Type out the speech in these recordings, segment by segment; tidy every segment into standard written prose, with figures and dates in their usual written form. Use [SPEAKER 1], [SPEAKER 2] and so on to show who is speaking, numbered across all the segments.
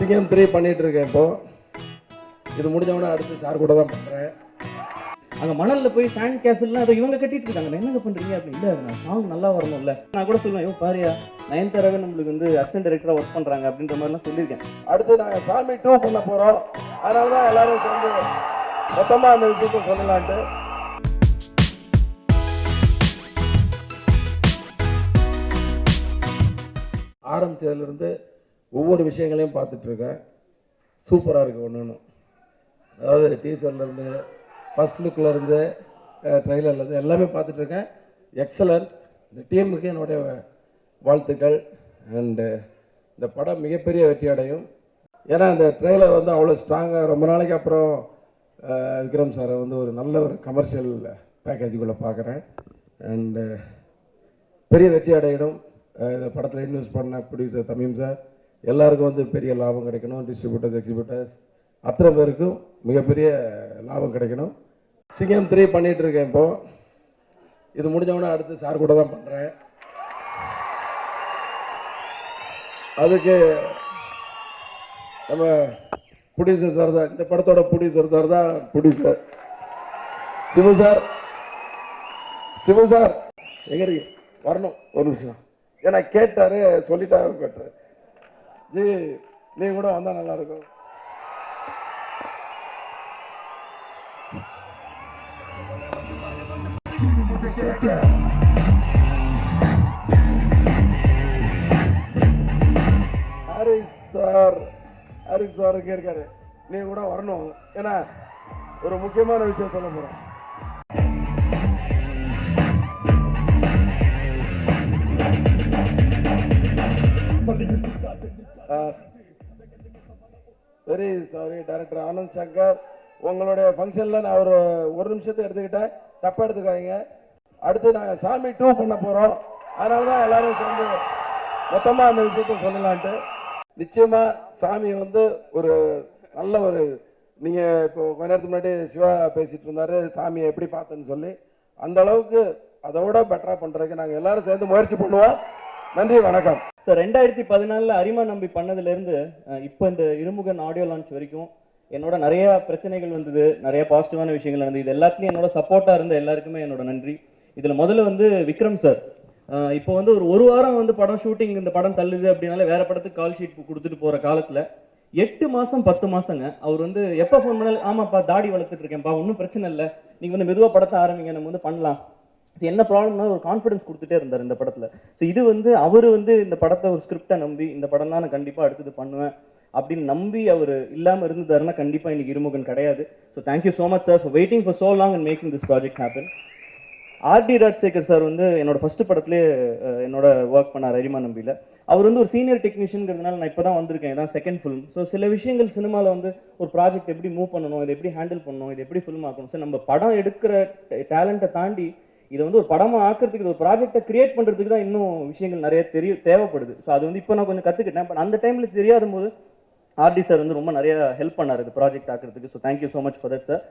[SPEAKER 1] சிங்கம் 3 பண்ணிட்டு இருக்கேன். இப்போ இது முடிஞ்சவொடனே அடுத்து சார் கூட தான் பண்ணுறேன்.
[SPEAKER 2] அங்கே மணலில் போய் சாண்ட் கேசல்லாம் அதை இவங்க கட்டிட்டு இருக்காங்க. என்னங்க பண்ணுறீங்க அப்படி? இல்லை நான் சாங் நல்லா வரணும்ல. நான் கூட சொல்லுவேன், ஐயோ பாரியா நயன்தாராவே நம்மளுக்கு வந்து அசிஸ்டன்ட் டைரக்டராக ஒர்க் பண்ணுறாங்க அப்படின்ற மாதிரிலாம் சொல்லியிருக்கேன்.
[SPEAKER 1] அடுத்து நாங்கள் சாமி 2 பண்ண போகிறோம். அதனால தான் எல்லாரும் சேர்ந்து மொத்தமாக அந்த விஷயத்தை சொல்லலான்ட்டு. ஆரம்பித்ததுலேருந்து ஒவ்வொரு விஷயங்களையும் பார்த்துட்ருக்கேன். சூப்பராக இருக்குது ஒன்று ஒன்று. அதாவது டீசர்லேருந்து ஃபஸ்ட் லுக்கிலேருந்து ட்ரெய்லர்லேருந்து எல்லாமே பார்த்துட்ருக்கேன். எக்ஸலண்ட். இந்த டீமுக்கு என்னுடைய வாழ்த்துக்கள். அண்டு இந்த படம் மிகப்பெரிய வெற்றி அடையும். ஏன்னா இந்த ட்ரெய்லர் வந்து அவ்வளோ ஸ்ட்ராங்காக ரொம்ப நாளைக்கு அப்புறம் விக்ரம் சாரை வந்து ஒரு நல்ல ஒரு கமர்ஷியல் பேக்கேஜுக்குள்ளே பார்க்குறேன். அண்டு பெரிய வெற்றி அடையிடும். இந்த படத்தில் இன்வெஸ்ட் பண்ண ப்ரொடியூசர் தமீம் சார் எல்லாருக்கும் வந்து பெரிய லாபம் கிடைக்கணும். டிஸ்ட்ரிபியூட்டர்ஸ், எக்ஸிபியூட்டர்ஸ் அத்தனை பேருக்கும் மிகப்பெரிய லாபம் கிடைக்கணும். சிங்கம் 3 பண்ணிகிட்டு இருக்கேன். இப்போ இது முடிஞ்சவொடனே அடுத்து சார் கூட தான் பண்ணுறேன். அதுக்கு நம்ம ப்ரொடியூசர் சார் தான், இந்த படத்தோட ப்ரொடியூசர் சார் தான் producer Sivu sir. Sivu sir எங்கே இருக்கு? வரணும் ஒரு நிமிஷம். ஏன்னா கேட்டார், சொல்லிட்டாரு கேட்டார். ஜி நீங்கள் கூட வந்தால் நல்லாயிருக்கும். ஹாரிஸ் சார் இங்கே இருக்காரு. நீங்கள் கூட வரணும். ஏன்னா ஒரு முக்கியமான விஷயம் சொல்ல போகிறோம். Very sorry director Anand Shankar, உங்களுடைய ஃபங்க்ஷனில் நான் ஒரு நிமிஷத்தை எடுத்துக்கிட்டேன், தப்பாக எடுத்துக்காதீங்க. அடுத்து நாங்கள் சாமி 2 பண்ண போகிறோம். அதனால தான் எல்லாரும் சேர்ந்து மொத்தமாக அந்த விஷயத்த சொல்லலான்ட்டு. நிச்சயமாக சாமி வந்து ஒரு நல்ல ஒரு, நீங்கள் இப்போ கொஞ்ச நேரத்துக்கு முன்னாடி சிவா பேசிகிட்டு இருந்தார் சாமியை எப்படி பார்த்தேன்னு சொல்லி. அந்த அளவுக்கு அதோட பெட்டராக பண்ணுறதுக்கு நாங்கள் எல்லாரும் சேர்ந்து முயற்சி பண்ணுவோம். நன்றி, வணக்கம்.
[SPEAKER 2] ஸோ 2014 அரிமா நம்பி பண்ணதுலேருந்து இப்போ இந்த இருமுகன் ஆடியோ லான்ச் வரைக்கும் என்னோட நிறைய பிரச்சனைகள் வந்தது, நிறைய பாசிட்டிவான விஷயங்கள் நடந்தது. இது எல்லாத்துலேயும் என்னோட சப்போர்ட்டாக இருந்த எல்லாருக்குமே என்னோட நன்றி. இதில் முதல்ல வந்து விக்ரம் சார், இப்போ வந்து ஒரு வாரம் வந்து படம் ஷூட்டிங், இந்த படம் தள்ளுது அப்படின்னால வேற படத்துக்கு கால் ஷீட் கொடுத்துட்டு போகிற காலத்தில் 8 மாதம் 10 மாதங்க அவர் வந்து எப்போ ஃபோன் பண்ணாலும், ஆமாப்பா தாடி வளர்த்துட்டு இருக்கேன்ப்பா, ஒன்றும் பிரச்சனை இல்லை, நீங்கள் வந்து மெதுவாக படத்தை ஆரம்பிங்க, நம்ம வந்து பண்ணலாம். ஸோ என்ன ப்ராப்ளம்னா ஒரு கான்ஃபிடன்ஸ் கொடுத்துட்டே இருந்தார் இந்த படத்தில். ஸோ இது வந்து அவர் வந்து இந்த படத்தை ஒரு ஸ்கிரிப்டை நம்பி இந்த படம் தான் நான் கண்டிப்பாக அடுத்தது பண்ணுவேன் அப்படின்னு நம்பி அவர் இல்லாமல் இருந்துட்டாருன்னா கண்டிப்பாக இன்னைக்கு இருமுகன் கிடையாது. So thank you so much sir for waiting for so long and making this project happen. RD Rajasekar sir வந்து என்னோட ஃபர்ஸ்ட் படத்துலேயே என்னோட ஒர்க் பண்ணார் அரிமா நம்பியில். அவர் வந்து ஒரு சீனியர் டெக்னீஷியன்கிறதுனால நான் இப்போ தான் வந்திருக்கேன், இதான் செகண்ட் ஃபிலிம். ஸோ சில விஷயங்கள் சினிமாவில் வந்து ஒரு ப்ராஜெக்ட் எப்படி மூவ் பண்ணணும், இதை எப்படி ஹேண்டில் பண்ணணும், இதை எப்படி ஃபில்ம் ஆக்கணும். ஸோ நம்ம படம் எடுக்கிற டேலண்ட்டை தாண்டி இதை வந்து ஒரு படமாக ஆக்கிறதுக்கு, ஒரு ப்ராஜெக்டை கிரியேட் பண்ணுறதுக்கு தான் இன்னும் விஷயங்கள் நிறைய தேவைப்படுது. ஸோ அது வந்து இப்போ நான் கொஞ்சம் கற்றுக்கிட்டேன். பட் அந்த டைமில் தெரியாத போது ஆர்டி சார் வந்து ரொம்ப நிறைய ஹெல்ப் பண்ணார் இந்த ப்ராஜெக்ட் ஆக்கிறதுக்கு. So thank you so much for that sir.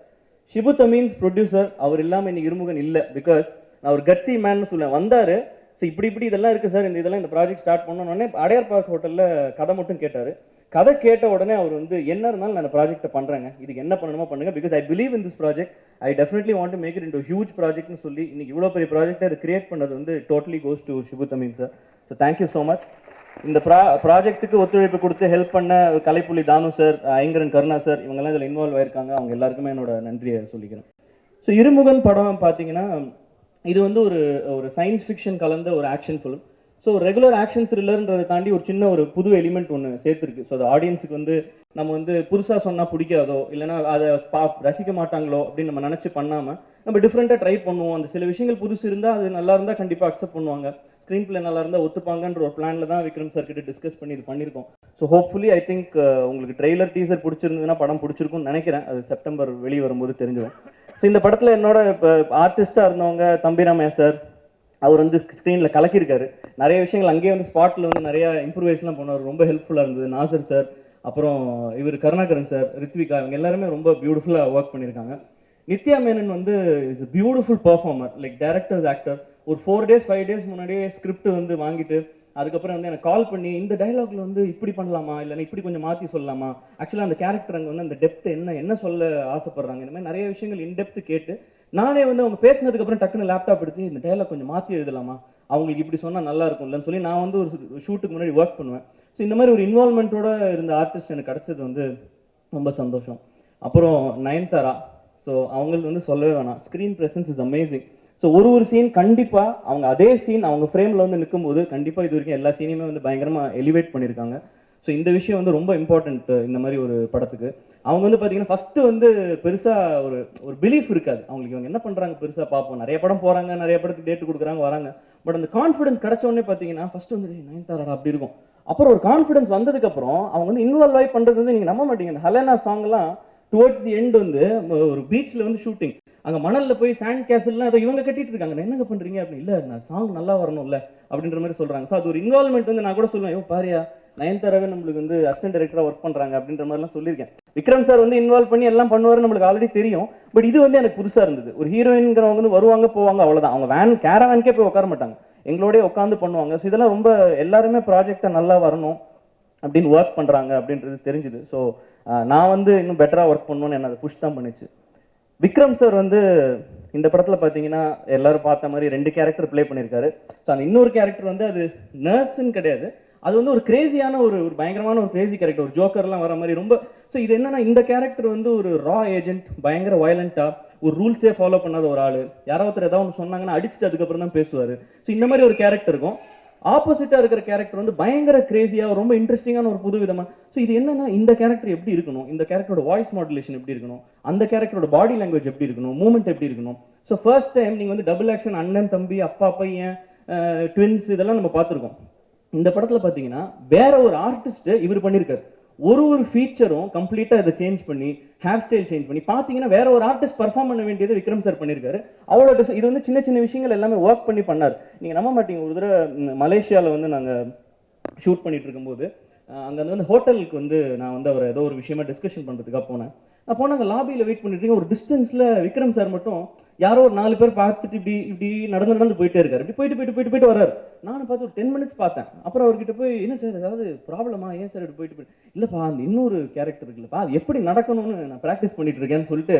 [SPEAKER 2] Shibu Thameens producer, அவர் இல்லாமல் இன்னைக்கு இருமுகன் இல்லை. பிகாஸ் நான் ஒரு கட்சி மேன்னு சொல்லுவேன். வந்தார், ஸோ இப்படி இதெல்லாம் இருக்குது சார், இதெல்லாம் இந்த ப்ராஜெக்ட் ஸ்டார்ட் பண்ணோன்னே அடையார் பார்க் ஹோட்டலில் கதை மட்டும் கேட்டார். கதை கேட்ட உடனே அவர் வந்து என்ன இருந்தாலும் நான் இந்த ப்ராஜெக்ட்டை பண்ணுறேங்க, இதுக்கு என்ன பண்ணணுமோ பண்ணுங்க, because I believe in this project, I definitely want to make it into huge ப்ராஜெக்ட்னு சொல்லி இன்னைக்கு இவ்வளோ பெரிய ப்ராஜெக்டை அதை கிரியேட் பண்ணது வந்து totally goes to Shibu Thameen sir. So thank you so much. இந்த ப்ராஜெக்ட்டுக்கு ஒத்துழைப்பு கொடுத்து ஹெல்ப் பண்ண கலைப்புலி தானு சார், ஐங்கரன் கருணா சார், இவங்கெல்லாம் இதில் இன்வால்வ் ஆயிருக்காங்க. அவங்க எல்லாருக்குமே என்னோட நன்றியை சொல்லிக்கிறேன். ஸோ இருமுகன் படம் பார்த்தீங்கன்னா இது வந்து ஒரு சயின்ஸ் ஃபிக்ஷன் கலந்த ஒரு action film. So regular action த்ரில்லர்ன்றதை தாண்டி ஒரு சின்ன ஒரு புது எலிமெண்ட் ஒன்று சேர்த்துருக்கு. ஸோ அது ஆடியன்ஸுக்கு வந்து நம்ம வந்து புதுசாக சொன்னால் பிடிக்காதோ, இல்லைனா அதை ரசிக்க மாட்டாங்களோ அப்படின்னு நம்ம நினச்சி பண்ணாமல் நம்ம டிஃப்ரெண்ட்டாக ட்ரை பண்ணுவோம். அந்த சில விஷயங்கள் புதுசு இருந்தால் அது நல்லா இருந்தால் கண்டிப்பாக அக்செப்ட் பண்ணுவாங்க, ஸ்க்ரீன் பிளே நல்லா இருந்தால் ஒத்துப்பாங்கன்ற ஒரு பிளானில் தான் விக்ரம் சார் கிட்ட டிஸ்கஸ் பண்ணி இது பண்ணியிருக்கோம். ஸோ ஹோப்ஃபுல்லி ஐ திங்க் உங்களுக்கு ட்ரெய்லர் டீசர் பிடிச்சிருந்ததுன்னா படம் பிடிச்சிருக்கும்னு நினைக்கிறேன். அது செப்டம்பர் வெளியே வரும்போது தெரிஞ்சிடும். ஸோ இந்த படத்தில் என்னோட இப்போ ஆர்டிஸ்டாக இருந்தவங்க தம்பிராமையா சார், அவர் வந்து ஸ்க்ரீனில் கலக்கியிருக்காரு. நிறைய விஷயங்கள் அங்கேயே வந்து ஸ்பாட்டில் வந்து நிறைய இம்ப்ரூவைஸ்லாம் பண்ணுவார், ரொம்ப ஹெல்ப்ஃபுல்லாக இருந்தது. நாசர் சார், அப்புறம் இவர் கருணாகரன் சார், ரித்விகா, இவங்க எல்லாருமே ரொம்ப பியூட்டிஃபுல்லாக ஒர்க் பண்ணியிருக்காங்க. நித்யா மேனன் வந்து is a beautiful performer, like directors actor. ஒரு 4 days 5 days முன்னாடியே ஸ்கிரிப்ட் வந்து வாங்கிட்டு அதுக்கப்புறம் வந்து எனக்கு கால் பண்ணி இந்த டைலாக்ல வந்து இப்படி பண்ணலாமா இல்லைன்னா இப்படி கொஞ்சம் மாற்றி சொல்லலாமா, ஆக்சுவலாக அந்த கேரக்டர் அங்கே வந்து அந்த டெப்த் என்ன சொல்ல ஆசைப்படுறாங்க, இந்த மாதிரி நிறைய விஷயங்கள் இன்டெப்த் கேட்டு நானே வந்து அவங்க பேசினதுக்கப்புறம் டக்குன்னு லேப்டாப் எடுத்து இந்த டைலாக் கொஞ்சம் மாற்றி எழுதலாமா, அவங்களுக்கு இப்படி சொன்னால் நல்லா இருக்கும்லன்னு சொல்லி நான் வந்து ஒரு ஷூட்டுக்கு முன்னாடி ஒர்க் பண்ணுவேன். ஸோ இந்த மாதிரி ஒரு இன்வால்மெண்ட்டோட இருந்த ஆர்டிஸ்ட் எனக்கு கிடைச்சது வந்து ரொம்ப சந்தோஷம். அப்புறம் நயன்தாரா, ஸோ அவங்களுக்கு வந்து சொல்லவே வேணாம், screen presence is amazing. So ஒரு சீன் கண்டிப்பாக அவங்க அதே சீன் அவங்க ஃப்ரேமில் வந்து நிற்கும்போது கண்டிப்பாக இது வரைக்கும் எல்லா சீனையுமே வந்து பயங்கரமாக எலிவேட் பண்ணியிருக்காங்க. ஸோ இந்த விஷயம் வந்து ரொம்ப இம்பார்ட்டன்ட் இந்த மாதிரி ஒரு படத்துக்கு. அவங்க வந்து பார்த்தீங்கன்னா ஃபஸ்ட்டு வந்து பெருசாக ஒரு பிலீஃப் இருக்காது அவங்களுக்கு, இவங்க என்ன பண்ணுறாங்க பெருசாக பார்ப்போம், நிறைய படம் போகிறாங்க, நிறைய படத்துக்கு டேட்டு கொடுக்குறாங்க வராங்க. பட் அந்த கான்ஃபிடன்ஸ் கிடைச்சோடனே பார்த்தீங்கன்னா ஃபஸ்ட்டு வந்து நயன்தாரா அப்படி இருக்கும். அப்புறம் ஒரு கான்ஃபிடன்ஸ் வந்ததுக்கப்புறம் அவங்க வந்து இன்வால்வ் ஆகி பண்ணுறது வந்து நீங்கள் நம்ப மாட்டீங்க. இந்த ஹலேனா சாங்லாம் டுவர்ட்ஸ் தி எண்ட் வந்து ஒரு பீச்சில் வந்து ஷூட்டிங், அங்கே மணலில் போய் சாண்ட் கேசல்லாம் அதை இவங்க கட்டிட்டு இருக்காங்க, என்னங்க பண்ணுறீங்க அப்படின்னு, இல்லை நான் சாங் நல்லா வரணும்ல அப்படின்ற மாதிரி சொல்கிறாங்க. ஸோ அது ஒரு இன்வால்மெண்ட் வந்து நான் கூட சொல்லுவேன், ஐயோ பாரியா நயன்தாராவே நம்மளுக்கு வந்து அசிஸ்டன்ட் டைரக்டராக ஒர்க் பண்ணுறாங்க அப்படின்ற மாதிரிலாம் சொல்லியிருக்கேன். விக்ரம் சார் வந்து இன்வால்வ் பண்ணி எல்லாம் பண்ணுவார் நம்மளுக்கு ஆல்ரெடி தெரியும். பட் இது வந்து எனக்கு புதுசாக இருந்தது. ஒரு ஹீரோயின்கிறவங்க வந்து வருவாங்க போவாங்க அவ்வளோதான், அவங்க கேரவேன்கே போய் உட்கார மாட்டாங்க, எங்களோடய உட்காந்து பண்ணுவாங்க. ஸோ இதெல்லாம் ரொம்ப எல்லாருமே ப்ராஜெக்டை நல்லா வரணும் அப்படின்னு ஒர்க் பண்ணுறாங்க அப்படின்றது தெரிஞ்சுது. ஸோ நான் வந்து இன்னும் பெட்டராக ஒர்க் பண்ணணும்னு என்ன அதை புஷ் தான் பண்ணிச்சு. விக்ரம் சார் வந்து இந்த படத்தில் பார்த்தீங்கன்னா எல்லாரும் பார்த்த மாதிரி 2 கேரக்டர் ப்ளே பண்ணியிருக்காரு. ஸோ அந்த இன்னொரு கேரக்டர் வந்து அது நர்ஸுன்னு கிடையாது, அது வந்து ஒரு கிரேசியான ஒரு பயங்கரமான ஒரு கிரேசி கேரக்டர், ஒரு ஜோக்கர்லாம் வர மாதிரி ரொம்ப. ஸோ இது என்னன்னா இந்த கேரக்டர் வந்து ஒரு ரா ஏஜென்ட், பயங்கர வயலண்ட்டாக, ஒரு ரூல்ஸே ஃபாலோ பண்ணாத ஒரு ஆள், யாராவது ஏதாவது ஒன்று சொன்னாங்கன்னா அடிச்சுட்டு அதுக்கப்புறம் தான் பேசுவார். ஸோ இந்த மாதிரி ஒரு கேரக்டர் இருக்கும். ஆப்போசிட்டாக இருக்கிற கேரக்டர் வந்து பயங்கர கிரேசியாக ரொம்ப இன்ட்ரெஸ்டிங்கான ஒரு புது விதமாக. ஸோ இது என்னன்னா இந்த கேரக்டர் எப்படி இருக்கணும், இந்த கேரக்டரோட வாய்ஸ் மாடுலேஷன் எப்படி இருக்கணும், அந்த கேரக்டரோட பாடி லாங்குவேஜ் எப்படி இருக்கணும், மூவ்மெண்ட் எப்படி இருக்கணும். ஸோ ஃபர்ஸ்ட் டைம் நீங்கள் வந்து டபுள் ஆக்ஷன், அண்ணன் தம்பி, அப்பா பையன், ட்வின்ஸ், இதெல்லாம் நம்ம பார்த்துருக்கோம். இந்த படத்தில் பார்த்தீங்கன்னா வேற ஒரு ஆர்டிஸ்ட் இவர் பண்ணியிருக்காரு. ஒரு ஃபீச்சரும் கம்ப்ளீட்டாக இதை சேஞ்ச் பண்ணி, ஹேர் ஸ்டைல் சேஞ்ச் பண்ணி பார்த்தீங்கன்னா வேற ஒரு ஆர்டிஸ்ட் பர்ஃபார்ம் பண்ண வேண்டியது விக்ரம் சார் பண்ணியிருக்காரு. அவ்வளோ இது வந்து சின்ன சின்ன விஷயங்கள் எல்லாமே ஒர்க் பண்ணி பண்ணார். நீங்கள் நம்ப மாட்டீங்க, ஒரு தடவை மலேசியாவில் வந்து நாங்கள் ஷூட் பண்ணிட்டு இருக்கும்போது அங்கே வந்து ஹோட்டலுக்கு வந்து நான் வந்து அவர் ஏதோ ஒரு விஷயமா டிஸ்கஷன் பண்ணுறதுக்காக போனேன். நான் போனால் அங்கே லாபியில் வெயிட் பண்ணிட்டு இருக்கேன். ஒரு டிஸ்டன்ஸில் விக்ரம் சார் மட்டும் யாரோ ஒரு 4 பேர் பார்த்துட்டு இப்படி நடந்து போயிட்டே இருக்காரு. இப்படி போயிட்டு வர்றாரு. நானும் பார்த்து ஒரு 10 மினிட்ஸ் பார்த்தேன். அப்புறம் அவர்கிட்ட போய், என்ன சார் ஏதாவது ப்ராப்ளமா, ஏன் சார் இப்படி போயிட்டு இல்லைப்பா அந்த இன்னொரு கேரக்டர் இருக்குல்லப்பா அது எப்படி நடக்கணும்னு நான் ப்ராக்டிஸ் பண்ணிட்டு இருக்கேன்னு சொல்லிட்டு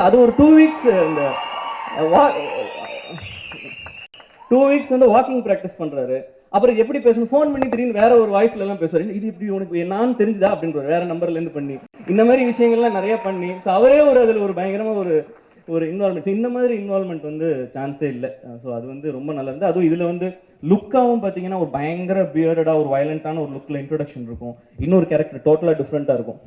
[SPEAKER 2] அது ஒரு 2 வீக்ஸ் இந்த 2 வீக்ஸ் வந்து வாக்கிங் ப்ராக்டிஸ் பண்ணுறாரு. அப்புறம் எப்படி பேசணும், ஃபோன் பண்ணி திடீர்னு வேற ஒரு வாய்ஸ்ல எல்லாம் பேசுவாரு, இது இப்படி உனக்கு நான் தெரிஞ்சுதா அப்படின்ற வேற நம்பர்ல இருந்து பண்ணி இந்த மாதிரி விஷயங்கள்லாம் நிறைய பண்ணி. ஸோ அவரே அதில் ஒரு பயங்கரமா ஒரு இன்வால்மெண்ட், இந்த மாதிரி இன்வால்மெண்ட் வந்து சான்ஸே இல்லை. ஸோ அது வந்து ரொம்ப நல்லா இருந்தது. அதுவும் இதில் வந்து லுக்காகவும் பார்த்தீங்கன்னா ஒரு பயங்கர பியர்டடாக ஒரு வயலண்டான ஒரு லுக்கில் இன்ட்ரோடக்ஷன் இருக்கும், இன்னொரு கேரக்டர் டோட்டலாக டிஃப்ரெண்ட்டாக இருக்கும்.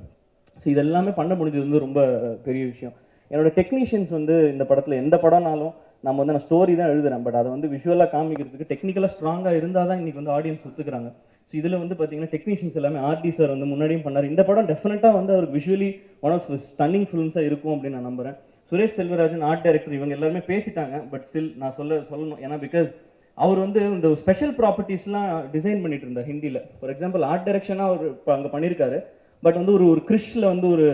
[SPEAKER 2] ஸோ இதெல்லாமே பண்ண முடிஞ்சது வந்து ரொம்ப பெரிய விஷயம். என்னோட டெக்னீஷியன்ஸ் வந்து இந்த படத்தில் எந்த படம்னாலும் நம்ம வந்து நான் ஸ்டோரி தான் எழுதுறேன், பட் அதை வந்து விஷுவலாக காமிக்கிறதுக்கு டெக்னிக்கலாக ஸ்ட்ராங்காக இருந்தால் தான் இன்றைக்கி வந்து ஆடியன்ஸ் ஒத்துக்கிறாங்க. ஸோ இதில் வந்து பார்த்தீங்கன்னா டெக்னீஷியன்ஸ் எல்லாமே ஆர்டி சார் வந்து முன்னாடியும் பண்ணார். இந்த படம் டெஃபினட்டாக வந்து அவருக்கு விஷுவலி ஒன் ஆஃப் ஸ்டன்னிங் ஃபிலிம்ஸாக இருக்கும் அப்படின்னு நான் நம்புறேன். சுரேஷ் செல்வராஜன் ஆர்ட் டைரக்டர் இவங்க எல்லாருமே பேசிட்டாங்க, பட் ஸ்டில் நான் சொல்லணும். ஏன்னா பிகாஸ் அவர் வந்து இந்த ஸ்பெஷல் ப்ராப்பர்ட்டிஸ்லாம் டிசைன் பண்ணிட்டு இருந்தார் ஹிந்தியில். ஃபார் எக்ஸாம்பிள் ஆர்ட் டைரக்ஷனாக அவர் இப்போ அங்கே பண்ணியிருக்காரு. பட் வந்து ஒரு கிறிஷில் வந்து ஒரு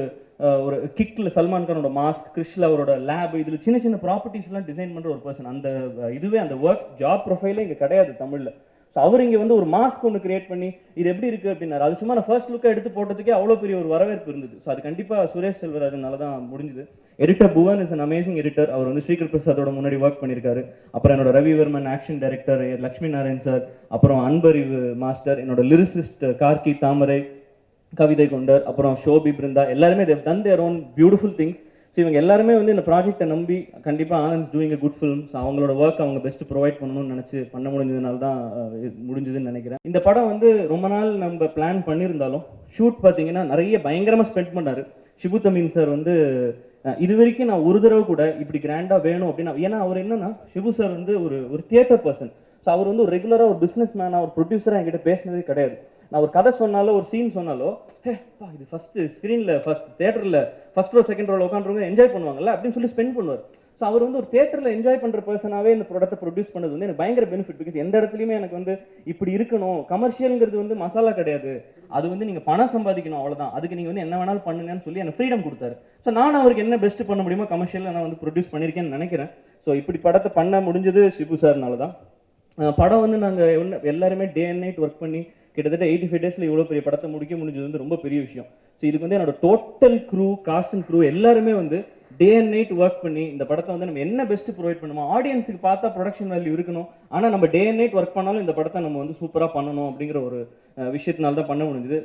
[SPEAKER 2] கிக்கில் சல்மான் கானோட மாஸ்க், கிறிஷில் அவரோட லேப், இதில் சின்ன சின்ன ப்ராப்பர்ட்டிஸ்லாம் டிசைன் பண்ணுற ஒரு பர்சன். அந்த அந்த ஒர்க் ஜாப் ப்ரொஃபைலே இங்கே கிடையாது தமிழில். ஸோ அவர் இங்கே வந்து ஒரு மாஸ்க் ஒன்று கிரியேட் பண்ணி இது எப்படி இருக்குது அப்படின்னாரு. அது சும்மா நான் ஃபர்ஸ்ட் லுக்காக எடுத்து போட்டதுக்கே அவ்வளோ பெரிய ஒரு வரவேற்பு இருந்தது. ஸோ அது கண்டிப்பாக சுரேஷ் செல்வராஜனால தான் முடிஞ்சுது. Editor Bhuvan is an amazing editor. அவர் வந்து ஸ்ரீகர் பிரசாதோட முன்னாடி ஒர்க் பண்ணியிருக்காரு. அப்புறம் என்னோட Ravivarman action director Lakshmi Narayan sir, அப்புறம் அன்பறிவு மாஸ்டர், என்னோட லிரிசிஸ்ட் கார்கி தாமரை, கவிதை கொண்டர், அப்புறம் ஷோபி பிருந்தா, எல்லாருமே they've done their own beautiful things. So இவங்க எல்லாருமே வந்து இந்த ப்ராஜெக்டை நம்பி கண்டிப்பாக Anand doing a good film. So அவங்களோட ஒர்க் அவங்க பெஸ்ட் ப்ரொவைட் பண்ணணும்னு நினச்சி பண்ண முடிஞ்சதுனால தான் முடிஞ்சதுன்னு நினைக்கிறேன். இந்த படம் வந்து ரொம்ப நாள் நம்ம பிளான் பண்ணியிருந்தாலும் ஷூட் பார்த்தீங்கன்னா நிறைய பயங்கரமாக ஸ்பெண்ட் பண்ணார் ஷிபு தமீன் சார். வந்து இது வரைக்கும் நான் ஒரு தடவை கூட இப்படி கிராண்டாக வேணும் அப்படின்னா, ஏன்னா அவர் என்னன்னா ஷிபு சார் வந்து ஒரு தியேட்டர் பர்சன். ஸோ அவர் வந்து ஒரு ரெகுலராக ஒரு பிஸ்னஸ் மேனாக ஒரு ப்ரொடியூசராக என்கிட்ட பேசினதே கிடையாது. நான் ஒரு கதை சொன்னாலோ ஒரு சீன் சொன்னாலோ, இது ஃபர்ஸ்ட் ஸ்க்ரீனில் ஃபர்ஸ்ட் தியேட்டரில் ஃபர்ஸ்ட் ரோ செகண்ட் ரோவில் உட்காந்துருங்க என்ஜாய் பண்ணுவாங்கல்ல அப்படின்னு சொல்லி ஸ்பெண்ட் பண்ணுவார். ஸோ அவர் வந்து ஒரு தியேட்டரில் என்ஜாய் பண்ணுற பர்சனாகவே இந்த ப்ராடக்ட்டை ப்ரொடியூஸ் பண்ணது வந்து எனக்கு பயங்கர பெனிஃபிட். பிகாஸ் எந்த இடத்துலையுமே எனக்கு வந்து இப்படி இருக்கணும், கமர்ஷியலுங்கிறது வந்து மசாலா கிடையாது, அது வந்து நீங்கள் பணம் சம்பாதிக்கணும் அவ்வளோதான், அதுக்கு நீங்கள் வந்து என்ன வேணாலும் பண்ணுங்கன்னு சொல்லி எனக்கு ஃப்ரீடம் கொடுத்தாரு. ஸோ நான் அவருக்கு என்ன பெஸ்ட் பண்ண முடியுமோ கமர்ஷியலில் நான் வந்து ப்ரொடியூஸ் பண்ணியிருக்கேன்னு நினைக்கிறேன். ஸோ இப்படி படத்தை பண்ண முடிஞ்சது ஷிபு சார்னால தான். படம் வந்து நாங்கள் எல்லாருமே டே அண்ட் நைட் ஒர்க் பண்ணி கிட்டத்தட்ட 85 டேஸில் இவ்வளோ பெரிய படத்தை முடிக்க முடிஞ்சது வந்து ரொம்ப பெரிய விஷயம். ஸோ இதுக்கு வந்து என்னோட total crew, cast and crew எல்லாருமே வந்து டே அண்ட் நைட் ஒர்க் பண்ணி இந்த படத்தை வந்து நம்ம என்ன பெஸ்ட் ப்ரொவைட் பண்ணுமோ, ஆடியன்ஸுக்கு பார்த்தா ப்ரொடக்ஷன் வேல்யூ இருக்கணும், ஆனால் நம்ம டே அண்ட் நைட் ஒர்க் பண்ணாலும் இந்த படத்தை நம்ம வந்து சூப்பராக பண்ணணும் அப்படிங்கிற ஒரு விஷயத்தினால தான் பண்ண முடிஞ்சுது.